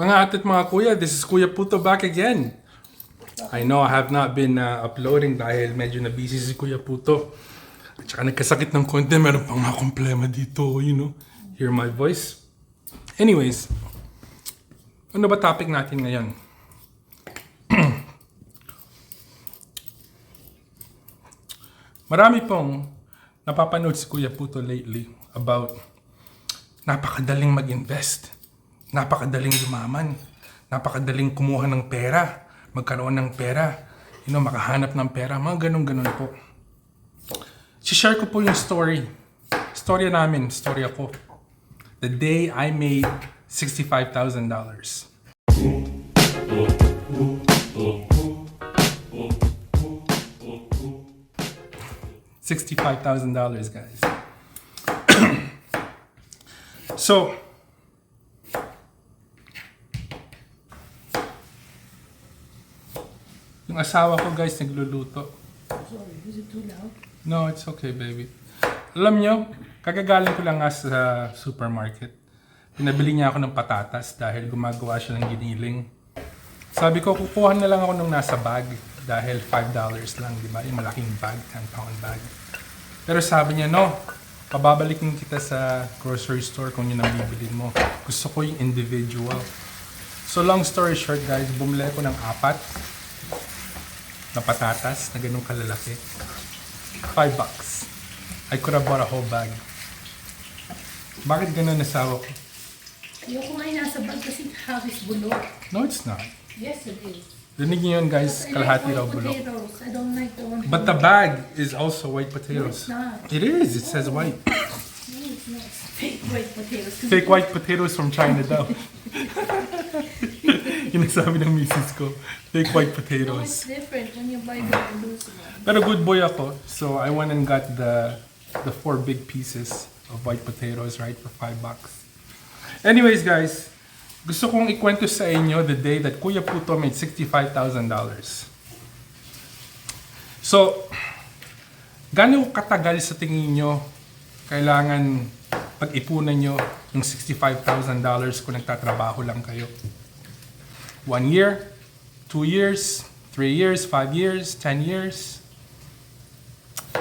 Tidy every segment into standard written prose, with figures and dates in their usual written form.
Mga ate at mga kuya, this is Kuya PuTo back again. I know I have not been uploading dahil medyo na busy si Kuya PuTo. At saka nagkasakit ng konti, meron pang mga problema dito, hear my voice. Anyways, ano ba topic natin ngayon? Marami pong napapanood si Kuya PuTo lately about napakadaling mag-invest. Napakadaling yumaman, napakadaling kumuha ng pera, magkaroon ng pera, makahanap ng pera, mga ganun-ganun po. Si-share ko po yung story. Storya namin, storya ko. The day I made $65,000. $65,000, guys. So, yung asawa ko, guys, nagluluto. Sorry, is it too loud? No, it's okay, baby. Alam nyo, kagagaling ko lang nga sa supermarket. Pinabili niya ako ng patatas dahil gumagawa siya ng giniling. Sabi ko, kukuha na lang ako nung nasa bag dahil $5 lang, di ba? Yung malaking bag, 10-pound bag. Pero sabi niya, no, pababalikin kita sa grocery store kung yun ang bibilin mo. Gusto ko yung individual. So long story short, guys, bumili ko ng 4 na patatas na ganun kalalaki. $5. I could have bought a whole bag. Bakit ganun nasawa ko? Ayoko nga yung nasa bag kasi half is bulok. No, it's not. Yes, it is. Rinig niyo yun, guys, I kalahati like raw white bulok. potatoes. I don't like the one. But the bag is also white No, potatoes. it's not. It is. It says white. No, it's not. It's fake white potatoes. Fake white potatoes from China daw. Yun ang sabi ng misis ko. Fake white No, potatoes. it's different when you buy the loose one. Pero good boy ako. So I went and got the 4 big pieces of white potatoes, right, for $5. Anyways, guys, gusto kong ikwento sa inyo the day that Kuya PuTo made $65,000. So, gaano katagal sa tingin nyo kailangan pag-ipunan nyo yung $65,000 kung nagtatrabaho lang kayo? 1 year? 2 years? 3 years? 5 years? 10 years?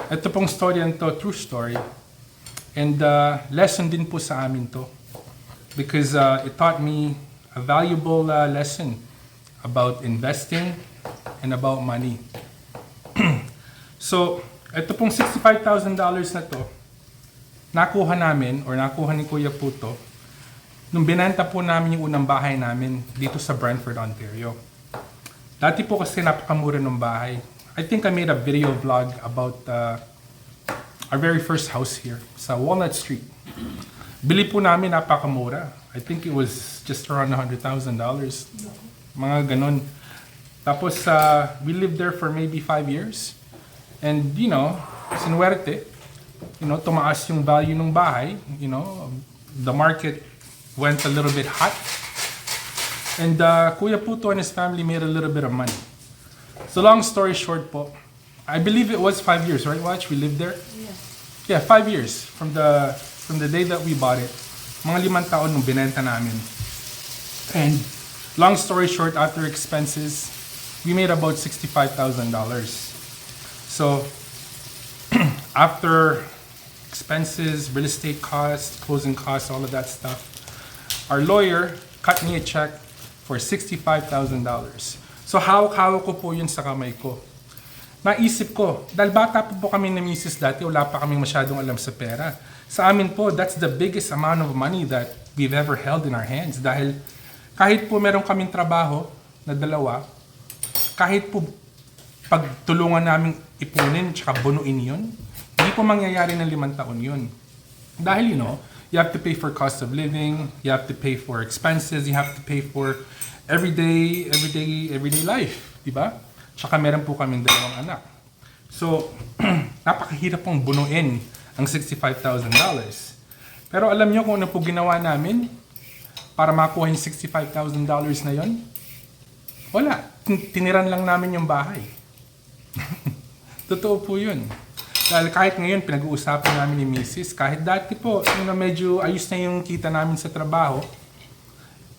Ito pong story to, true story. And lesson din po sa amin to. Because it taught me a valuable lesson about investing and about money. So, ito pong $65,000 na to, nakuha namin or nakuha ni Kuya PuTo nung binenta po namin yung unang bahay namin dito sa Brantford, Ontario. Dati po kasi napakamura ng bahay. I think I made a video vlog about our very first house here sa Walnut Street. Bili po namin napakamura. I think it was just around $100,000. Mga ganun. Tapos we lived there for maybe 5 years. And sinuwerte, tumaas yung value ng bahay. The market went a little bit hot. And Kuya PuTo and his family made a little bit of money. So long story short po, I believe it was 5 years, right, Watch? We lived there? Yeah. Yeah, 5 years from the day that we bought it. Mga 5 taon nung binenta namin. And long story short, after expenses, we made about $65,000. So after expenses, real estate costs, closing costs, all of that stuff, our lawyer cut me a check for $65,000. So hawak-hawak ko po yun sa kamay ko. Naisip ko, dahil bata po kami na misis dati, wala pa kaming masyadong alam sa pera. Sa amin po, that's the biggest amount of money that we've ever held in our hands. Dahil kahit po meron kaming trabaho na 2, kahit po pagtulungan namin ipunin tsaka bunuin yun, hindi po mangyayari ng 5 taon yun. Dahil you have to pay for cost of living, you have to pay for expenses, you have to pay for everyday life, di ba? Tsaka meron po kaming 2 anak. So, napakahirap pong bunuin ang $65,000. Pero alam nyo kung ano po ginawa namin para makuha yung $65,000 na yon? Wala. Tiniran lang namin yung bahay. Totoo po yun. Dahil kahit ngayon, pinag-uusapan namin ni Mrs. Kahit dati po, medyo ayos na yung kita namin sa trabaho,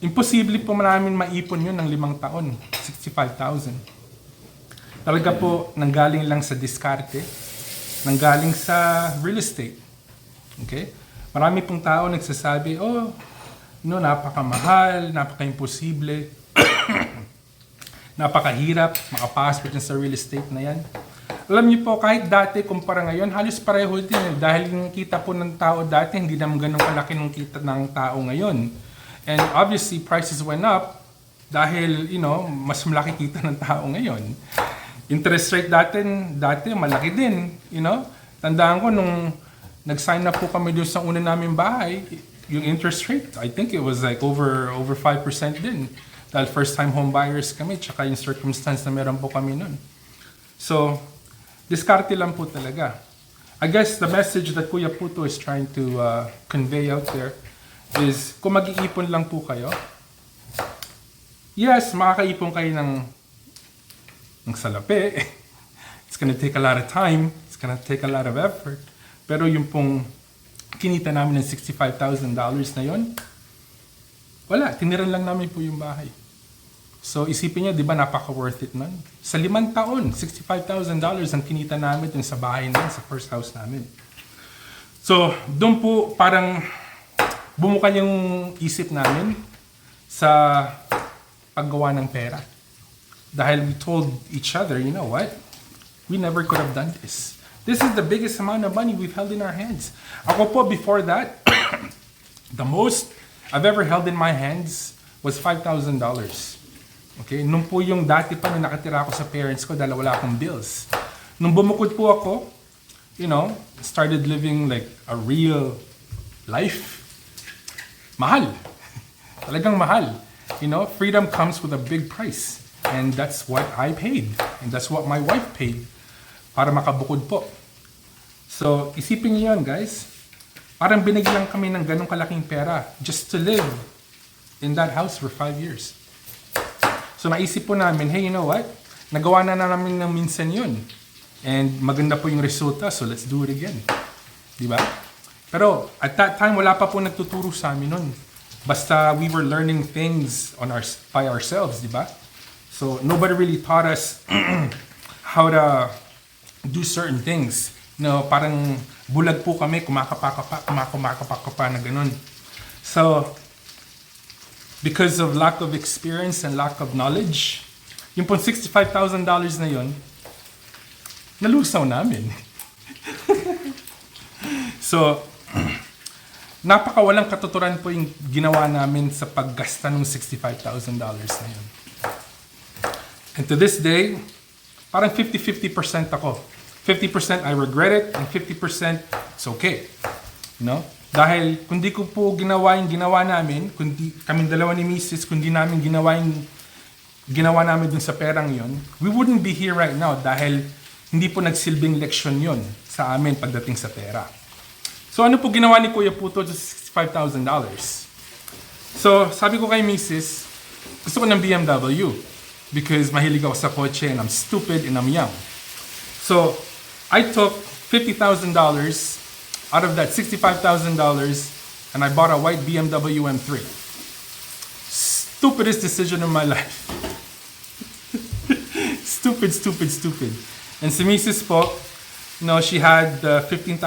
imposible po namin maipon yun ng 5 taon, 65,000. Talaga po, nanggaling lang sa diskarte, nanggaling sa real estate. Okay? Marami pong tao nagsasabi, napakamahal, napaka-imposible, napakahirap makapasok sa real estate na yan. Alam niyo po, kahit dati kumpara ngayon, halos pareho din. Dahil yung kita po ng tao dati, hindi naman ganun kalaki ng kita ng tao ngayon. And obviously, prices went up dahil, mas malaki kita ng tao ngayon. Interest rate dati malaki din, Tandaan ko nung nag-sign up po kami doon sa una naming bahay, yung interest rate, I think it was like over 5% din. Dahil first time home buyers kami, tsaka yung circumstance na meron po kami nun. So, diskarte lang po talaga. I guess the message that Kuya PuTo is trying to convey out there is kung mag-iipon lang po kayo, yes, makakaipon kayo ng salapi. It's gonna take a lot of time. It's gonna take a lot of effort. Pero yung pong kinita namin ng $65,000 na yon, wala, tiniran lang namin po yung bahay. So isipin niyo, di ba napaka-worth it nun? Sa 5 taon, $65,000 ang kinita namin dun sa bahay namin, sa first house namin. So doon po parang bumuka yung isip namin sa paggawa ng pera. Dahil we told each other, you know what? We never could have done this. This is the biggest amount of money we've held in our hands. Ako po, before that, the most I've ever held in my hands was $5,000. Okay? Nung po yung dati pa nung nakatira ako sa parents ko dahil wala akong bills. Nung bumukod po ako, started living like a real life. Mahal. Talagang mahal. Freedom comes with a big price. And that's what I paid. And that's what my wife paid para makabukod po. So, isipin niyo yun, guys. Parang binigyan kami ng ganong kalaking pera just to live in that house for 5 years. So, naisip po namin, hey, you know what? Nagawa na namin ng minsan yun. And maganda po yung resulta, so let's do it again. Di ba? Pero, at that time, wala pa po nagtuturo sa amin nun. Basta we were learning things by ourselves, di ba? So, nobody really taught us how to do certain things. Parang bulag po kami, kumakapa na ganun. So, because of lack of experience and lack of knowledge, yung pong $65,000 na yun, nalusaw namin. So, napakawalang katuturan po yung ginawa namin sa paggasta ng $65,000 na yun. And to this day, parang 50-50% ako. 50% I regret it, and 50% it's okay. Dahil kung di ko po ginawa yung ginawa namin, kundi kaming dalawa ni Mrs., kundi namin ginawa namin dun sa perang yon, we wouldn't be here right now dahil hindi po nagsilbing leksyon yon sa amin pagdating sa pera. So ano po ginawa ni Kuya PuTo sa $65,000? So sabi ko kay Mrs., gusto ko ng BMW. Because mahilig ako sa kotse and I'm stupid and I'm young. So, I took $50,000 out of that $65,000 and I bought a white BMW M3. Stupidest decision of my life. Stupid. And si Mrs. po, she had $15,000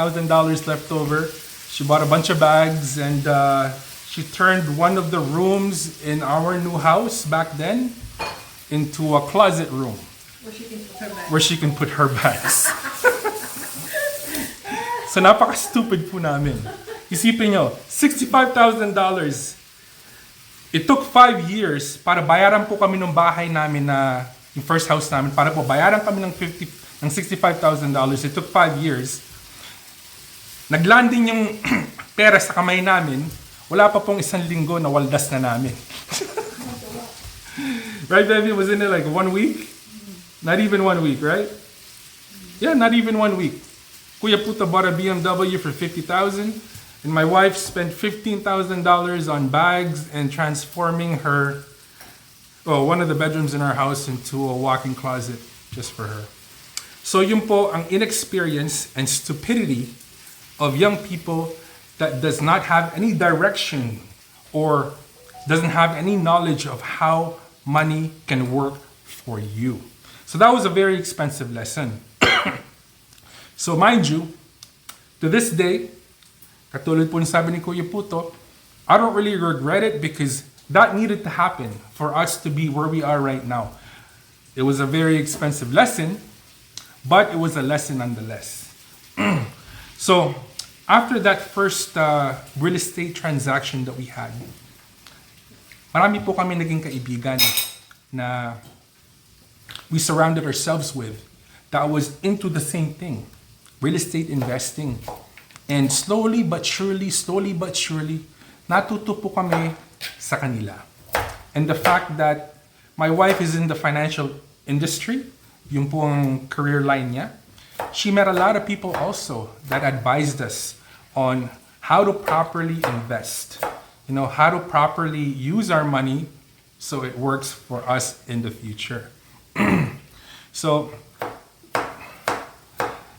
left over. She bought a bunch of bags and she turned one of the rooms in our new house back then into a closet room where she can put her bags. So napaka-stupid po namin. Isipin nyo, $65,000. It took 5 years para bayaran po kami ng bahay namin na yung first house namin, para po bayaran kami ng $65,000. It took 5 years. Naglanding yung pera sa kamay namin, wala pa pong 1 linggo na waldas na namin. Right, baby? Was in it like 1 week? Not even 1 week, right? Yeah, not even 1 week. Kuya PuTo bought a BMW for $50,000, and my wife spent $15,000 on bags and transforming one of the bedrooms in our house into a walk-in closet just for her. So yun po ang inexperience and stupidity of young people that does not have any direction or doesn't have any knowledge of how money can work for you. So that was a very expensive lesson. So mind you, to this day, katulad po ng sabi ni Kuya Puto, I don't really regret it because that needed to happen for us to be where we are right now. It was a very expensive lesson, but it was a lesson nonetheless. So after that first real estate transaction that we had, marami po kami naging kaibigan na we surrounded ourselves with that was into the same thing, real estate investing. And slowly but surely, natuto po kami sa kanila. And the fact that my wife is in the financial industry, yung po ang career line niya, she met a lot of people also that advised us on how to properly invest. You know, how to properly use our money so it works for us in the future. So,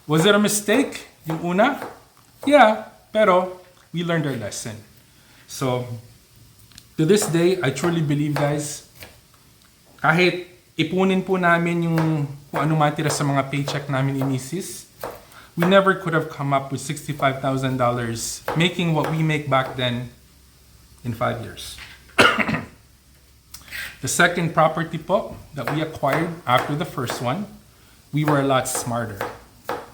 was it a mistake yung una? Yeah, pero we learned our lesson. So, to this day, I truly believe, guys, kahit ipunin po namin yung kung ano matira sa mga paycheck namin ni Mrs., we never could have come up with $65,000 making what we make back then in 5 years. The second property po that we acquired after the first one, we were a lot smarter.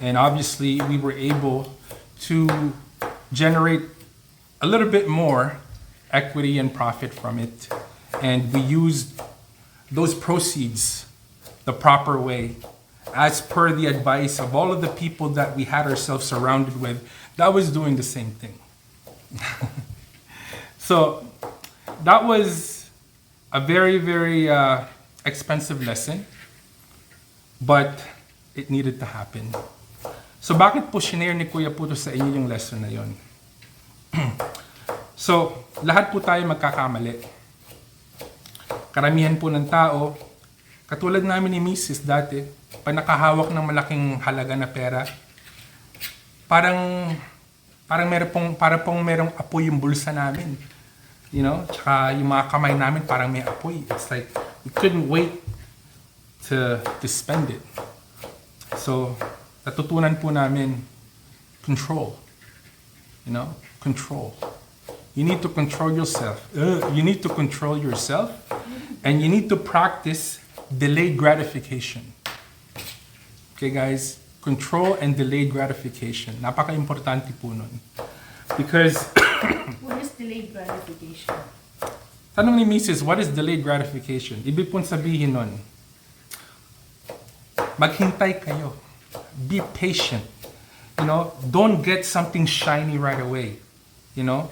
And obviously, we were able to generate a little bit more equity and profit from it. And we used those proceeds the proper way, as per the advice of all of the people that we had ourselves surrounded with that was doing the same thing. So that was a very, very expensive lesson, but it needed to happen. So bakit po shinare ni Kuya Puto sa inyo yung lesson na yon? So, lahat po tayo magkakamali. Karamihan po ng tao, katulad namin ni Mrs. dati, pag nakahawak ng malaking halaga na pera, parang merong apoy yung bulsa namin. You know? Tsaka yung mga kamay namin parang may apoy. It's like, we couldn't wait to spend it. So, natutunan po namin, control. You know? Control. You need to control yourself. You need to control yourself. And you need to practice delayed gratification. Okay, guys? Control and delayed gratification. Napaka-importante po nun. Because... What is delayed gratification? Tanong ni Mrs., what is delayed gratification? Ibig pong sabihin nun, maghintay kayo. Be patient. You know, don't get something shiny right away. You know?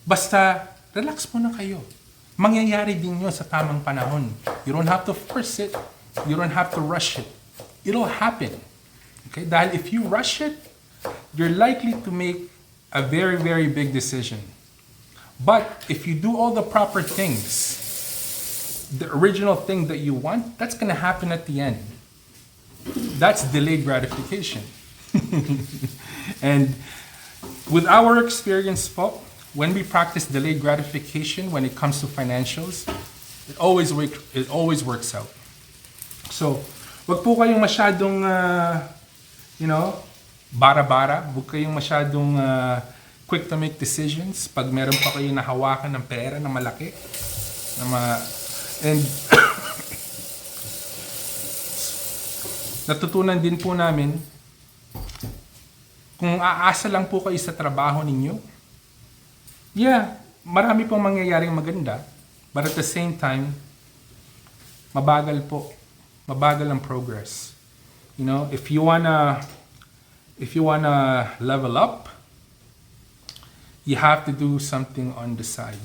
Basta, relax muna kayo. Mangyayari din yun sa tamang panahon. You don't have to force it. You don't have to rush it. It'll happen. Okay? Dahil if you rush it, you're likely to make a very, very big decision. But if you do all the proper things, the original thing that you want, that's gonna happen at the end. That's delayed gratification. And with our experience po, when we practice delayed gratification when it comes to financials, it always works out. So, wag po kayong masyadong, bara-bara. Wag kayong masyadong quick to make decisions pag meron pa kayong nahawakan ng pera na malaki. And natutunan din po namin, kung aasa lang po kayo sa trabaho ninyo, yeah, marami pong mangyayaring maganda, but at the same time, mabagal po. Mabagal ang progress. You know, if you wanna level up, you have to do something on the side.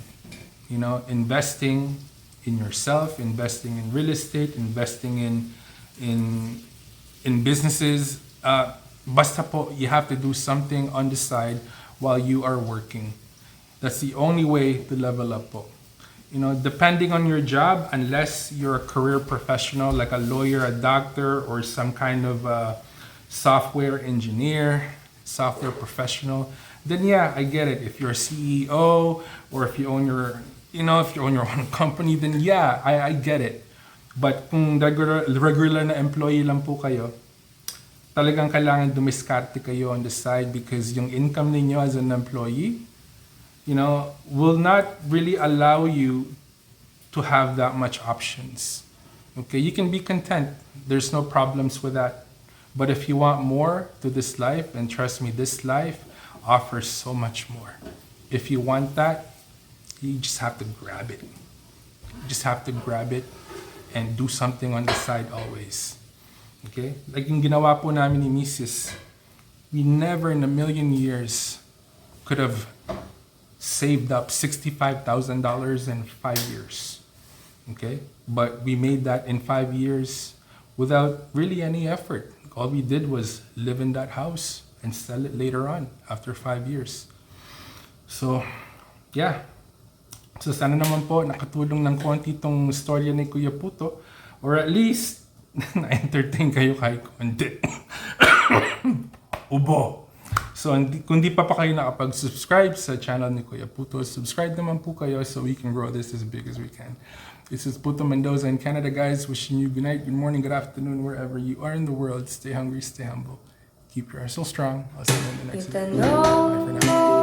You know, investing in yourself, investing in real estate, investing in businesses. Basta po, you have to do something on the side while you are working. That's the only way to level up po. You know, depending on your job, unless you're a career professional like a lawyer, a doctor, or some kind of software engineer, software professional, then yeah, I get it. If you're a CEO or if you own your you know, if you're on your own company, then yeah, I get it. But kung regular na employee lang po kayo, talagang kailangan dumiskarte kayo on the side because yung income ninyo as an employee, you know, will not really allow you to have that much options. Okay, you can be content. There's no problems with that. But if you want more to this life, and trust me, this life offers so much more. If you want that, you just have to grab it. You just have to grab it and do something on the side always. Okay? Like yung ginawa po namin ni Mrs., we never in a million years could have saved up $65,000 in 5 years. Okay? But we made that in 5 years without really any effort. All we did was live in that house and sell it later on after 5 years. So, yeah. So sana naman po nakatulong ng konti itong storya ni Kuya Puto or at least na-entertain kayo kahit konti. Ubo. So kung di pa kayo nakapag-subscribe sa channel ni Kuya Puto, subscribe naman po kayo so we can grow this as big as we can. This is Puto Mendoza in Canada, guys. Wishing you good night, good morning, good afternoon, wherever you are in the world. Stay hungry, stay humble. Keep your heart so strong. I'll see you in the next video. Bye for now.